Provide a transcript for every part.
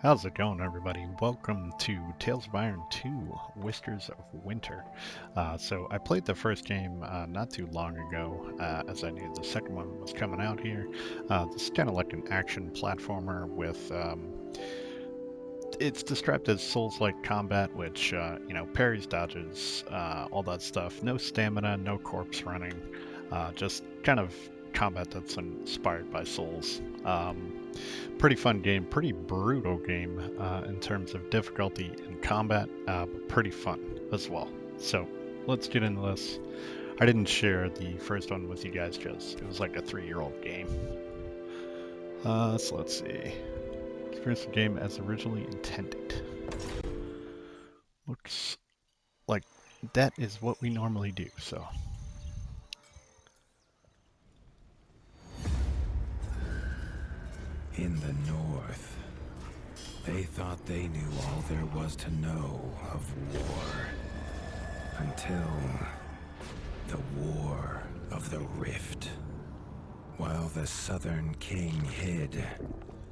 How's it going, everybody? Welcome to Tales of Iron 2, Whiskers of Winter. So I played the first game not too long ago, as I knew the second one was coming out here. This is kind of like an action platformer with, it's described as Souls-like combat, which, parries, dodges, all that stuff. No stamina, no corpse running, just kind of combat that's inspired by Souls. Pretty fun game, pretty brutal game in terms of difficulty and combat, but pretty fun as well. So let's get into this. I didn't share the first one with you guys because it was like a 3-year-old game. So let's see. Experience the game as originally intended. Looks like that is what we normally do, so. In the north, they thought they knew all there was to know of war. Until the War of the Rift. While the Southern King hid,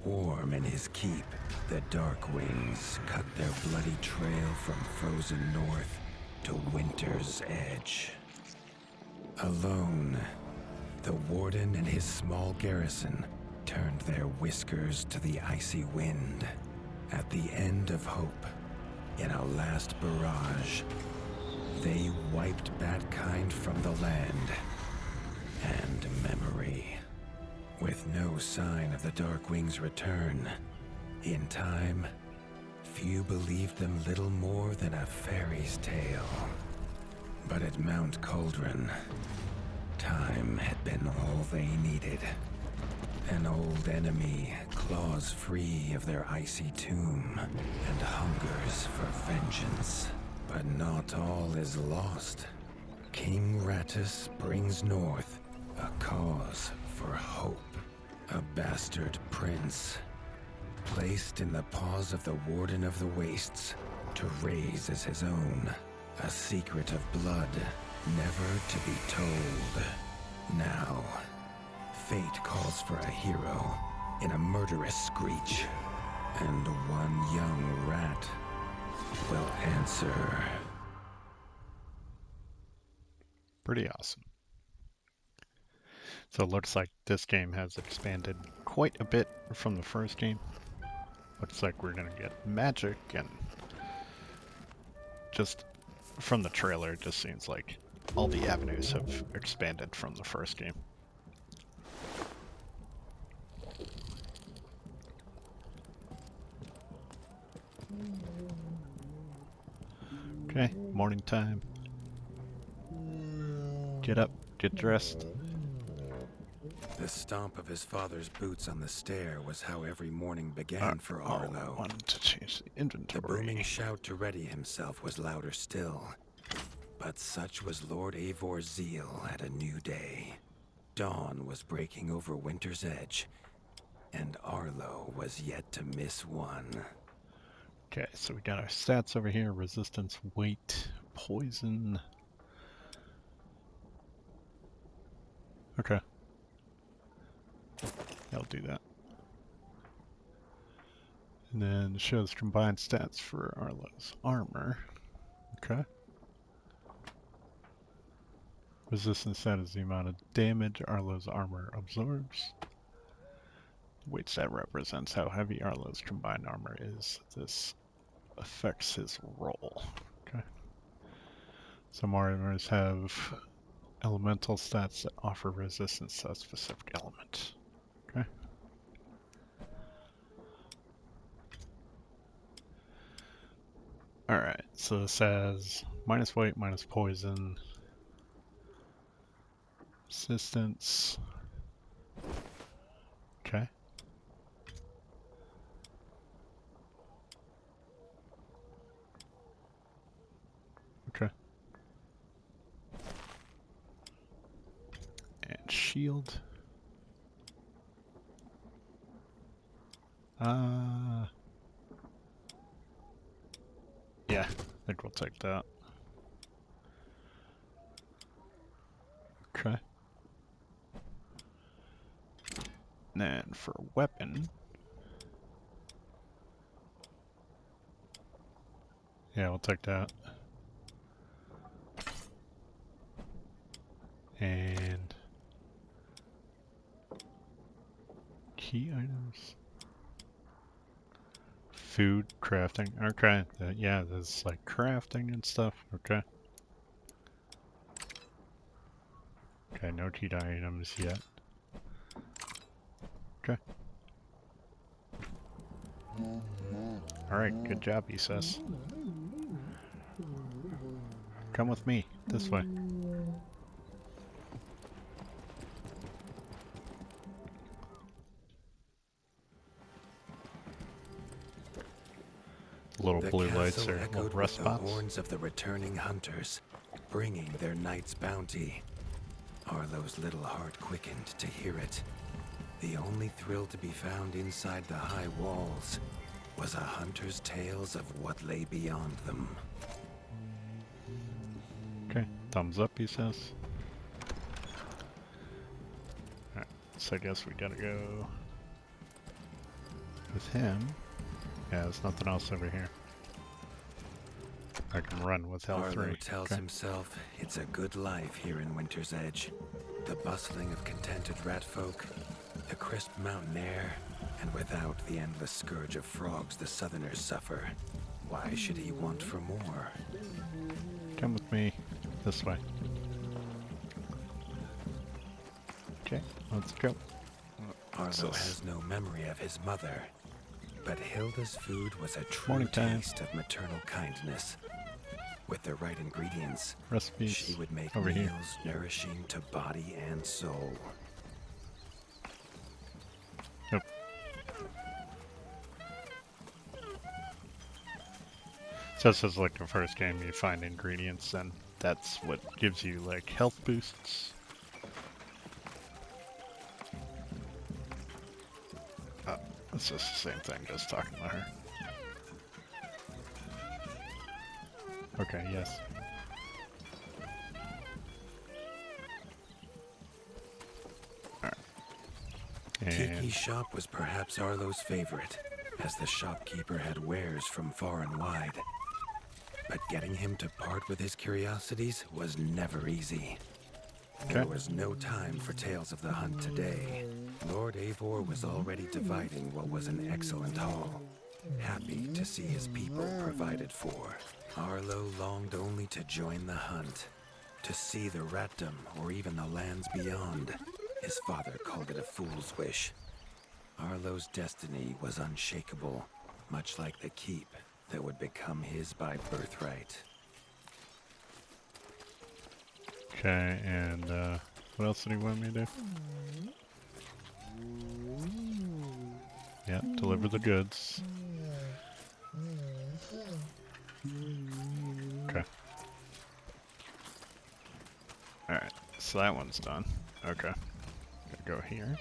warm in his keep, the Darkwings cut their bloody trail from frozen north to winter's edge. Alone, the Warden and his small garrison turned their whiskers to the icy wind. At the end of hope, in a last barrage, they wiped Batkind from the land and memory. With no sign of the Darkwing's return, in time, few believed them little more than a fairy's tale. But at Mount Cauldron, time had been all they needed. An old enemy claws free of their icy tomb and hungers for vengeance. But not all is lost. King Rattus brings north a cause for hope. A bastard prince, placed in the paws of the Warden of the Wastes to raise as his own. A secret of blood never to be told. Now, fate calls for a hero in a murderous screech, and one young rat will answer. Pretty awesome. So it looks like this game has expanded quite a bit from the first game. Looks like we're gonna get magic, and just from the trailer it just seems like all the avenues have expanded from the first game. Okay, morning time. Get up, get dressed. The stomp of his father's boots on the stair was how every morning began for Arlo. I wanted to change the The inventory. booming shout to ready himself was louder still. But such was Lord Eivor's zeal at a new day. Dawn was breaking over winter's edge, and Arlo was yet to miss one. Okay, so we got our stats over here: resistance, weight, poison. Okay. I'll do that. And then it shows combined stats for Arlo's armor. Okay. Resistance stat is the amount of damage Arlo's armor absorbs. Weight stat represents how heavy Arlo's combined armor is. This affects his roll. Okay. Some armors have elemental stats that offer resistance to a specific element. Okay. Alright, so this has minus weight, minus poison, resistance. Okay. Okay. And shield. Yeah, I think we'll take that. Okay. And then for weapon, Yeah, we'll take that. And key items. Food crafting. Okay. Yeah, there's like crafting and stuff. Okay. Okay, no key items yet. Okay. Alright, good job, he says. Come with me, this way. Little The blue lights castle are little echoed rust with the spots. horns of the returning hunters, bringing their night's bounty. Arlo's little heart quickened to hear it. The only thrill to be found inside the high walls was a hunter's tales of what lay beyond them. Okay, thumbs up, he says. Alright, so I guess we gotta go with him. Yeah, there's nothing else over here. I can run with L3. Arlo tells himself it's a good life here in Winter's Edge. The bustling of contented ratfolk, the crisp mountain air, and without the endless scourge of frogs the southerners suffer. Why should he want for more? Come with me. This way. Okay, let's go. Arlo has no memory of his mother, but Hilda's food was a true Morning time. taste of maternal kindness. With the right ingredients, Recipes she would make over meals here. nourishing to body and soul. Yep. Just as like the first game, you find ingredients, and that's what gives you like health boosts. It's just the same thing, just talking to her. Okay, yes. Alright. Tiki's shop was perhaps Arlo's favorite, as the shopkeeper had wares from far and wide. But getting him to part with his curiosities was never easy. There was no time for tales of the hunt today. Lord Eivor was already dividing what was an excellent haul, happy to see his people provided for. Arlo longed only to join the hunt, to see the Ratdom or even the lands beyond. His father called it a fool's wish. Arlo's destiny was unshakable, much like the keep that would become his by birthright. Okay, and what else did he want me to do? Yep, deliver the goods. Okay. Alright, so that one's done. Okay. Gonna go here.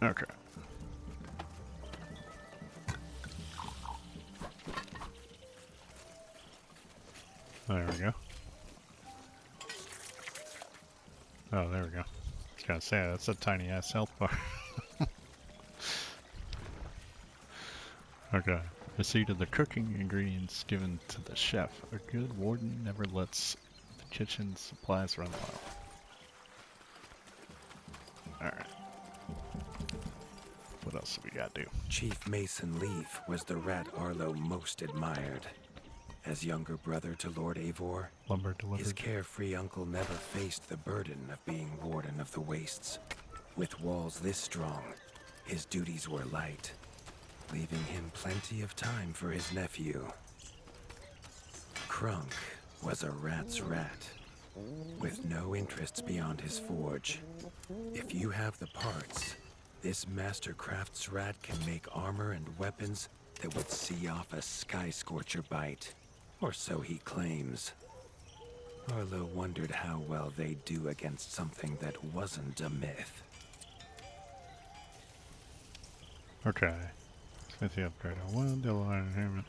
Okay. There we go. Oh, there we go. I was gonna say, that's a tiny ass health bar. Okay. Receipt of the cooking ingredients given to the chef. A good warden never lets the kitchen supplies run low. Alright. What else do we gotta do? Chief Mason Leaf was the rat Arlo most admired. As younger brother to Lord Eivor, Lumber delivered. his carefree uncle never faced the burden of being Warden of the Wastes. With walls this strong, his duties were light, leaving him plenty of time for his nephew. Krunk was a rat's rat, with no interests beyond his forge. If you have the parts, this master crafts rat can make armor and weapons that would see off a sky scorcher bite. Or so he claims. Arlo wondered how well they'd do against something that wasn't a myth. Okay. Smithy upgrade on one, double iron enhancement.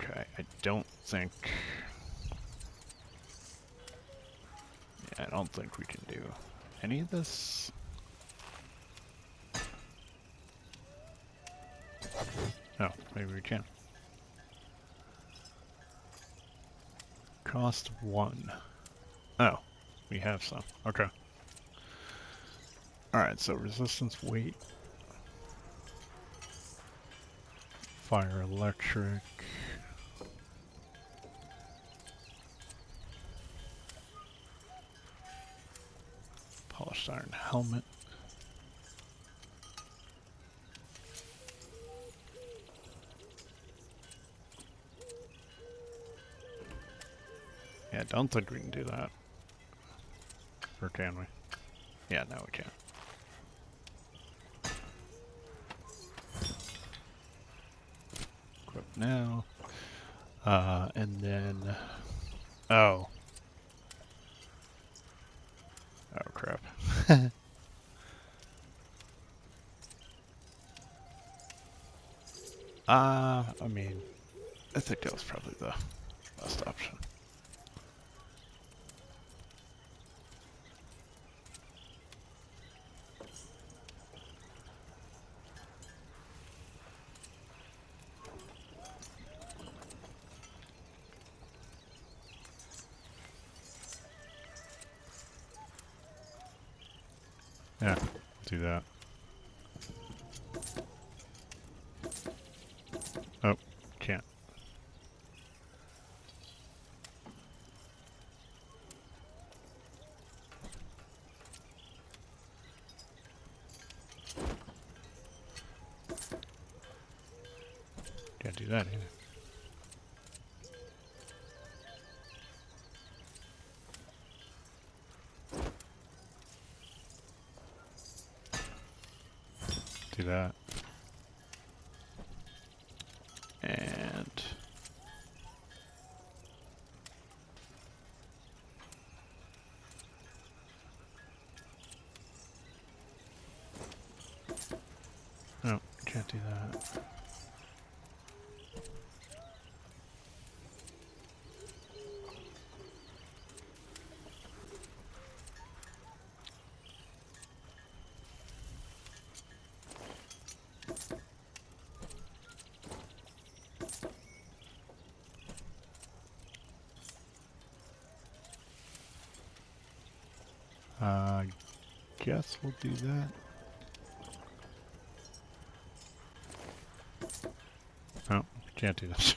Okay, I don't think... Yeah, I don't think we can do any of this. Oh, maybe we can. Cost 1. Oh, we have some. Okay. Alright, so resistance, weight, fire, electric, polished iron helmet. Yeah, don't think we can do that. Or can we? Yeah, no we can't. Equip now. And then... Oh. Oh, crap. I mean, I think that was probably the best option. Yeah, do that. Oh, can't. Can't do that either. Do that. And... No, can't do that. Guess we'll do that. No, can't do this.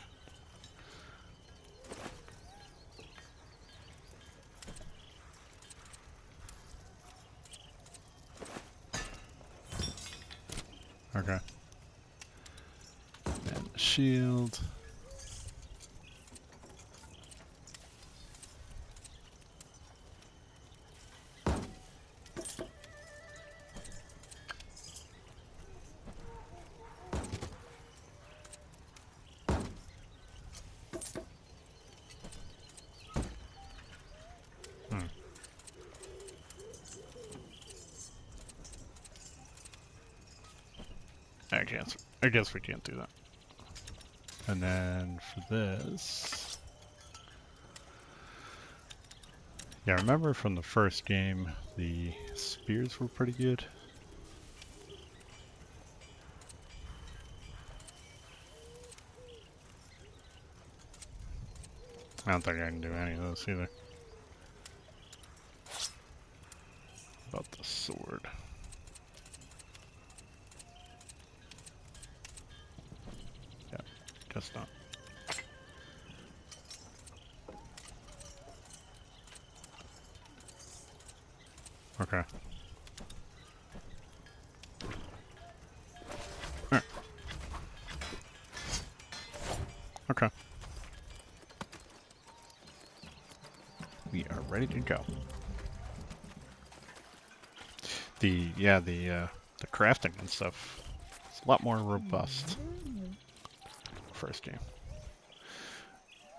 Okay. And the shield. I guess we can't do that. And then for this... Yeah, I remember from the first game, the spears were pretty good. I don't think I can do any of those either. About the sword. Yeah, guess not. Okay. Alright. Okay. We are ready to go. The crafting and stuff is a lot more robust. First game.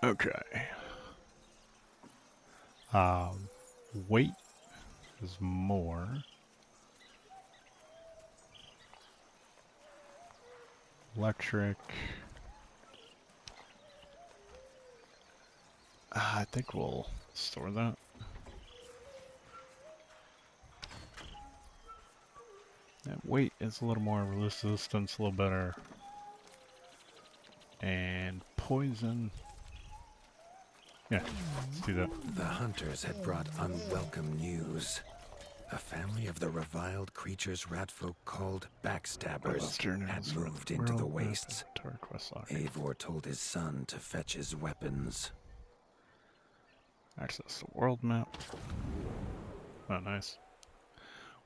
Okay. Weight is more. Electric. I think we'll store that. That weight is a little more resistance, a little better And poison. Yeah, let's do that. The hunters had brought unwelcome news. A family of the reviled creatures ratfolk called backstabbers had moved into the wastes. Eivor told his son to fetch his weapons. Access the world map. Oh, nice.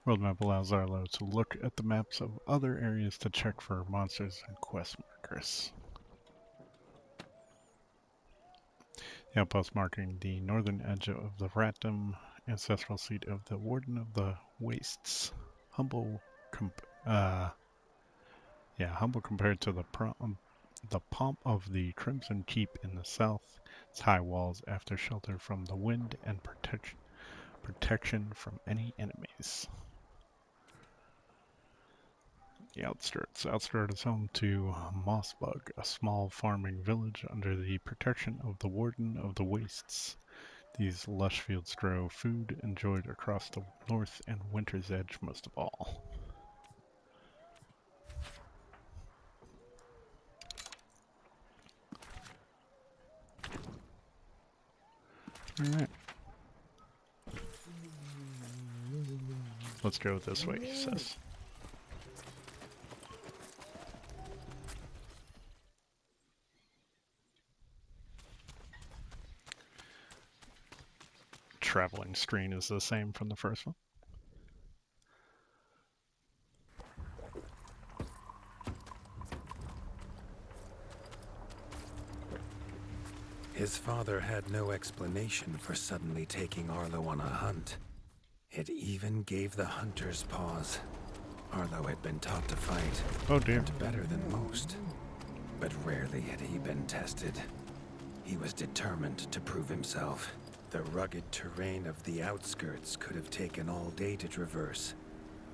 World map allows Arlo to look at the maps of other areas to check for monsters and quest markers. The outpost marking the northern edge of the Ratdom, ancestral seat of the Warden of the Wastes. Humble compared to the pomp of the Crimson Keep in the south. Its high walls after shelter from the wind and protection from any enemies. The outskirts. Outskirt is home to Mossbug, a small farming village under the protection of the Warden of the Wastes. These lush fields grow food enjoyed across the north and Winter's Edge most of all. Alright. Let's go this way, he says. Traveling screen is the same from the first one. His father had no explanation for suddenly taking Arlo on a hunt. It even gave the hunters pause. Arlo had been taught to fight, and better than most. But rarely had he been tested. He was determined to prove himself. The rugged terrain of the outskirts could have taken all day to traverse,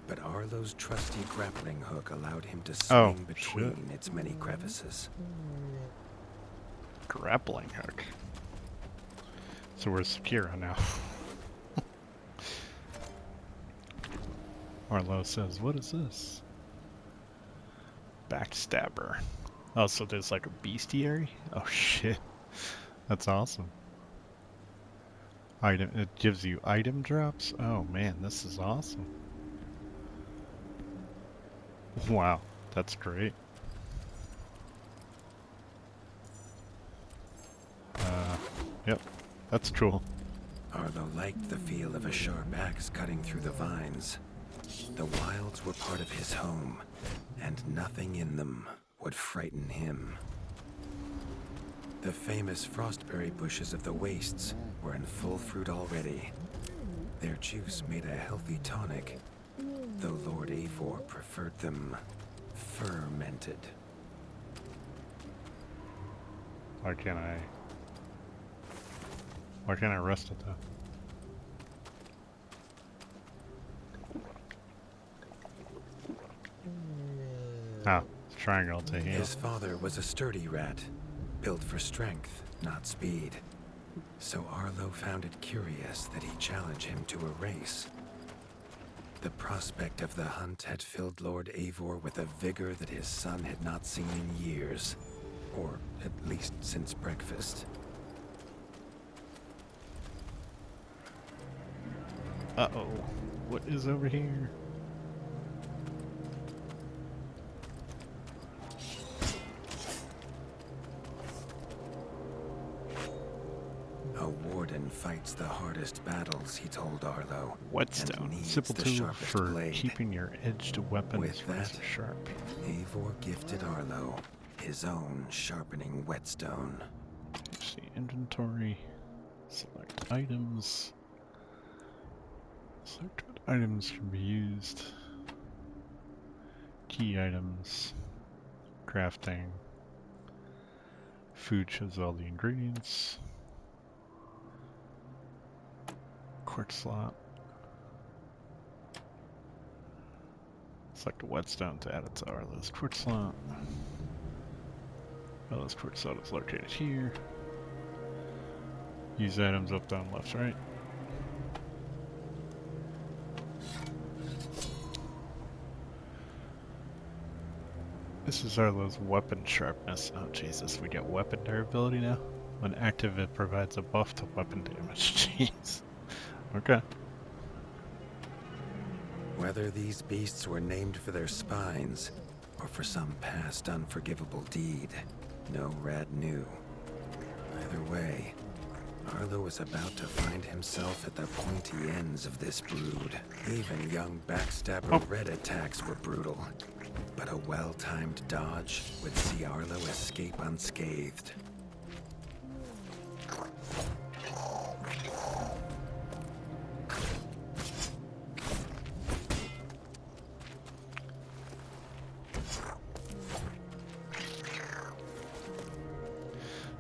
but Arlo's trusty grappling hook allowed him to swing between its many crevices. Grappling hook? So we're secure now. Arlo says, what is this? Backstabber. Oh, so there's like a bestiary? Oh shit. That's awesome. It gives you item drops? Oh man, this is awesome. Wow, that's great. Yep, that's cool. Arlo liked the feel of a sharp axe cutting through the vines. The wilds were part of his home, and nothing in them would frighten him. The famous frostberry bushes of the wastes were in full fruit already. Their juice made a healthy tonic, though Lord Eivor preferred them fermented. Why can't I rest it though? Ah, it's triangle to heal. His father was a sturdy rat, built for strength, not speed. So Arlo found it curious that he challenged him to a race. The prospect of the hunt had filled Lord Eivor with a vigor that his son had not seen in years, or at least since breakfast. Uh-oh, what is over here? A warden fights the hardest battles, he told Arlo. Whetstone, simple tool for keeping your edged weapons razor sharp. Eivor gifted Arlo his own sharpening whetstone. See inventory, select items. Select what items can be used. Key items, crafting. Food shows all the ingredients. Quick slot. Select a whetstone to add it to Arlo's quick slot. Arlo's quick slot is located here. Use items up, down, left, right. This is Arlo's weapon sharpness. Oh Jesus, we get weapon durability now? When active it provides a buff to weapon damage. Jeez. Okay. Whether these beasts were named for their spines, or for some past unforgivable deed, no rat knew. Either way, Arlo was about to find himself at the pointy ends of this brood. Even young backstabber red attacks were brutal, but a well-timed dodge would see Arlo escape unscathed.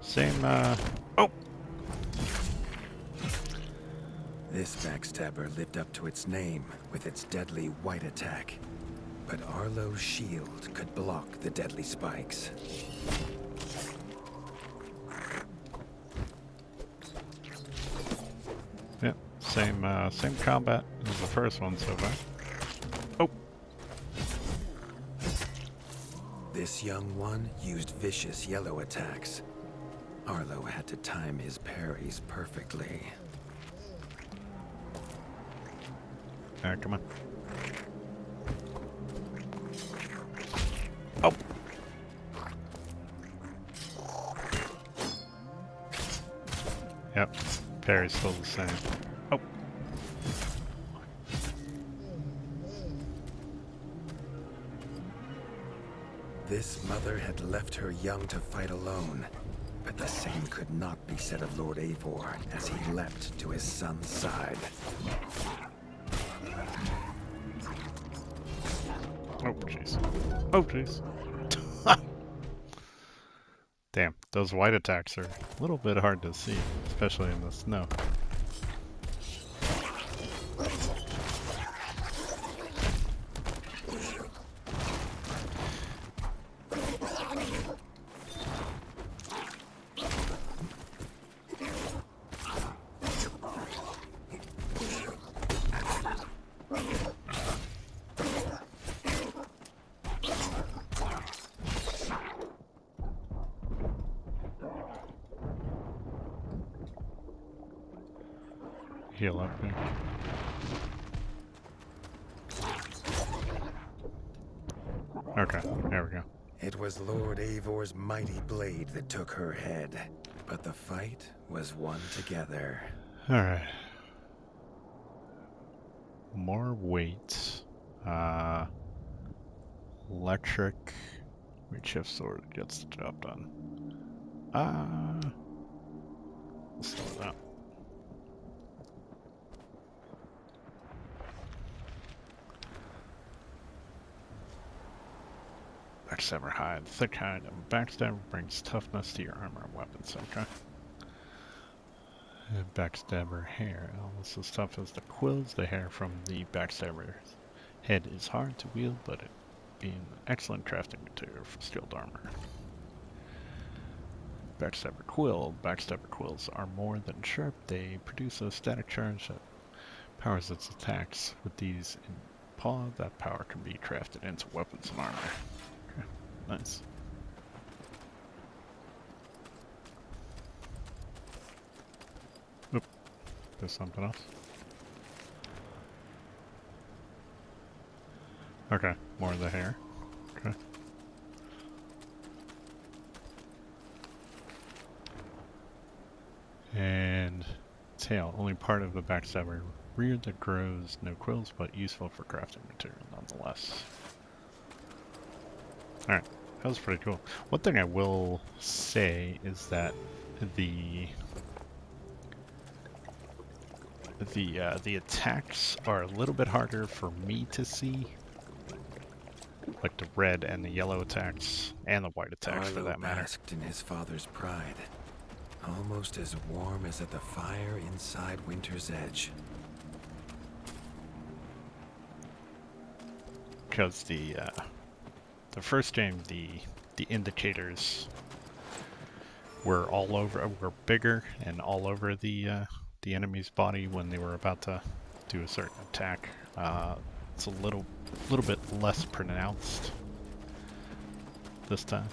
Same, oh! This backstabber lived up to its name with its deadly white attack, but Arlo's shield could block the deadly spikes. Yep, same combat as the first one so far. Oh! This young one used vicious yellow attacks. Arlo had to time his parries perfectly. Come on. Oh! Yep, parry's still the same. Oh! This mother had left her young to fight alone, but the same could not be said of Lord Eivor as he leapt to his son's side. Oh, jeez. Oh, jeez. Damn, those white attacks are a little bit hard to see, especially in the snow. Heal up here. Okay, there we go. It was Lord Eivor's mighty blade that took her head, but the fight was won together. Alright. More weight. Electric. Shift sword gets the job done. Let's start that. Backstabber hide. Thick hide and backstabber brings toughness to your armor and weapons. Okay. And backstabber hair. Almost as tough as the quills. The hair from the backstabber's head is hard to wield, but it being an excellent crafting material for skilled armor. Backstabber quill. Backstabber quills are more than sharp. They produce a static charge that powers its attacks. With these in paw, that power can be crafted into weapons and armor. Okay, nice. Oop, there's something else. Okay, more of the hair. Okay. And tail, only part of the backstabber rear that grows, no quills, but useful for crafting material nonetheless. Alright, that was pretty cool. One thing I will say is that the attacks are a little bit harder for me to see. Like the red and the yellow attacks, and the white attacks for that matter. Basked in his father's pride, almost as warm as at the fire inside Winter's Edge. Because the first game, the indicators were bigger and all over the enemy's body when they were about to do a certain attack. It's a little bit less pronounced this time.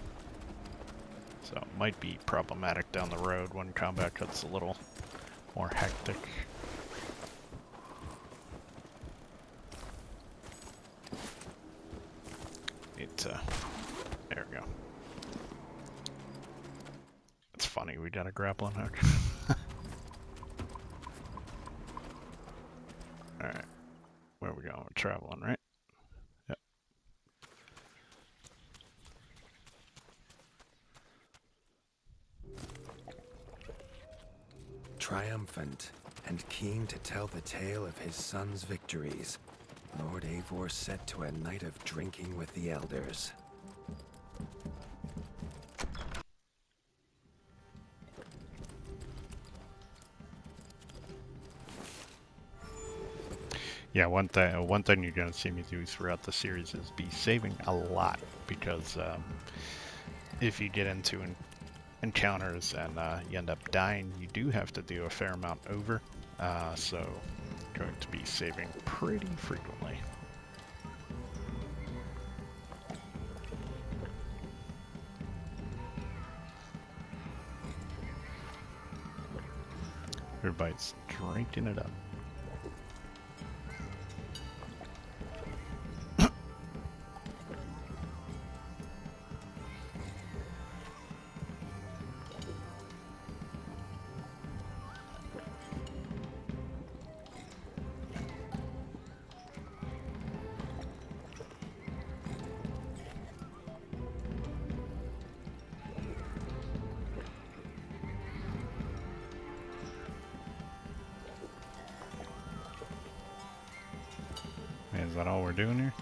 So it might be problematic down the road when combat gets a little more hectic. There we go. It's funny, we got a grappling hook. Alright, where are we going? We're traveling, right? Yep. Triumphant and keen to tell the tale of his son's victories, Lord Eivor set to a night of drinking with the elders. Yeah, one thing you're gonna see me do throughout the series is be saving a lot, because if you get into encounters and you end up dying, you do have to do a fair amount over. So I'm going to be saving pretty frequently. Everybody's drinking it up. Is that all we're doing here?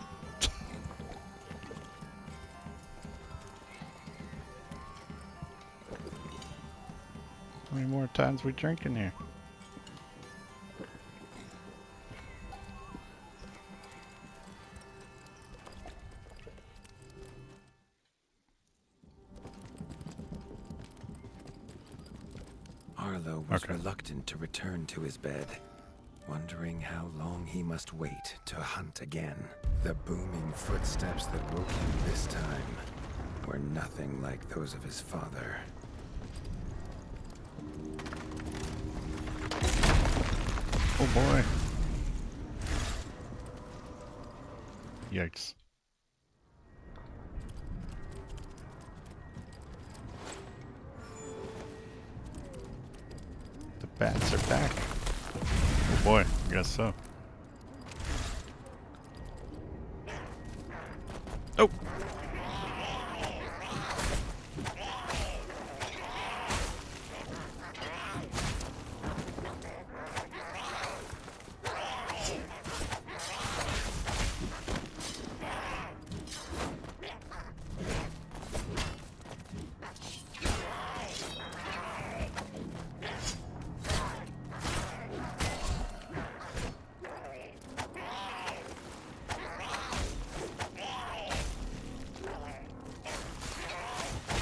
How many more times we drinking here? Arlo was reluctant to return to his bed, wondering how long he must wait to hunt again. The booming footsteps that woke him this time were nothing like those of his father. Oh boy. Yikes. The bats are back. Oh boy, I guess so. Oh!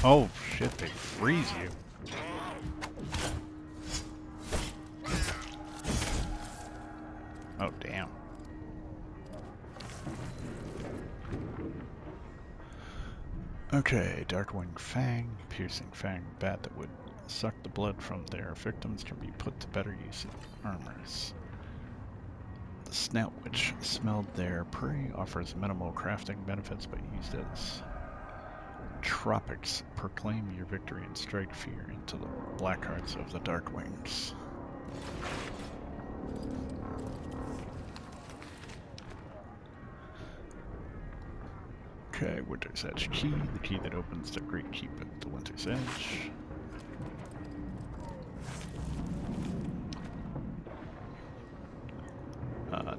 Oh shit, they freeze you. Oh damn. Okay, Darkwing Fang, piercing fang bat that would suck the blood from their victims can be put to better use in armors. The snout which smelled their prey offers minimal crafting benefits but used as tropics proclaim your victory and strike fear into the black hearts of the Darkwings. Okay, Winter's Edge key, the key that opens the Great Keep at the Winter's Edge.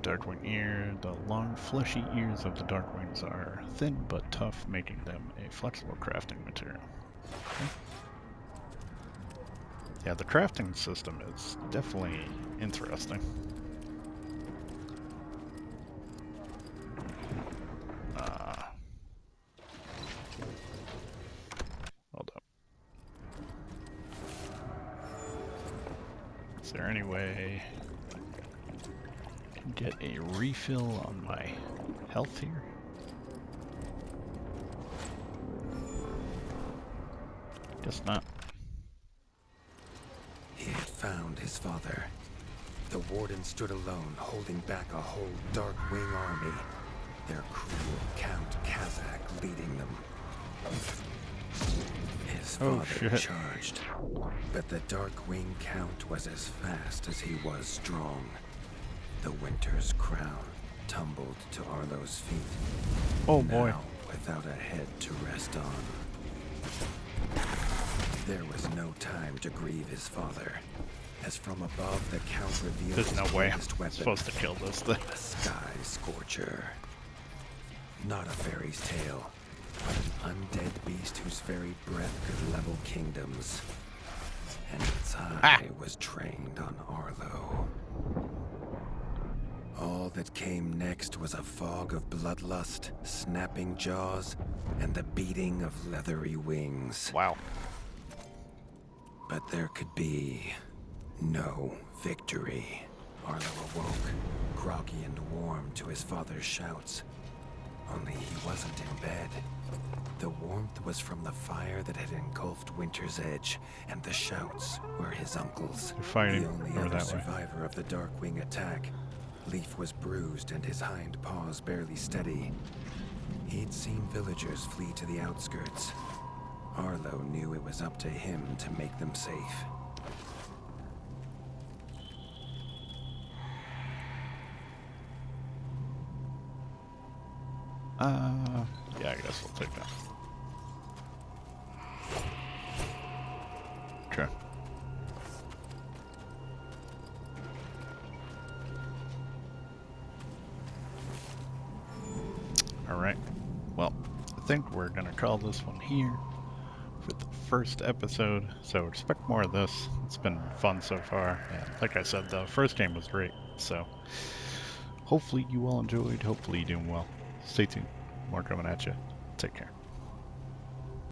Darkwing ear. The long, fleshy ears of the Darkwings are thin but tough, making them a flexible crafting material. Okay. Yeah, the crafting system is definitely interesting. Hold up. Is there any way get a refill on my health here? Guess not. He had found his father. The Warden stood alone, holding back a whole Darkwing army, their cruel Count Kazakh leading them. His father charged, but the Darkwing Count was as fast as he was strong. The Winter's crown tumbled to Arlo's feet. Oh boy. Now, without a head to rest on. There was no time to grieve his father. As from above, the Count revealed There's no way I'm weapon, supposed to kill this thing. a sky scorcher. Not a fairy's tale, but an undead beast whose very breath could level kingdoms. And its eye was trained on Arlo. All that came next was a fog of bloodlust, snapping jaws, and the beating of leathery wings. Wow. But there could be no victory. Arlo awoke, groggy and warm to his father's shouts. Only he wasn't in bed. The warmth was from the fire that had engulfed Winter's Edge, and the shouts were his uncle's. They're fighting the only over other that way. survivor of the Darkwing attack. Leaf was bruised and his hind paws barely steady. He'd seen villagers flee to the outskirts. Arlo knew it was up to him to make them safe. Yeah, I guess we'll take that. Okay. Alright. Well, I think we're gonna call this one here for the first episode, so expect more of this. It's been fun so far, and like I said, the first game was great, so hopefully you all enjoyed, hopefully you're doing well. Stay tuned, more coming at you. Take care.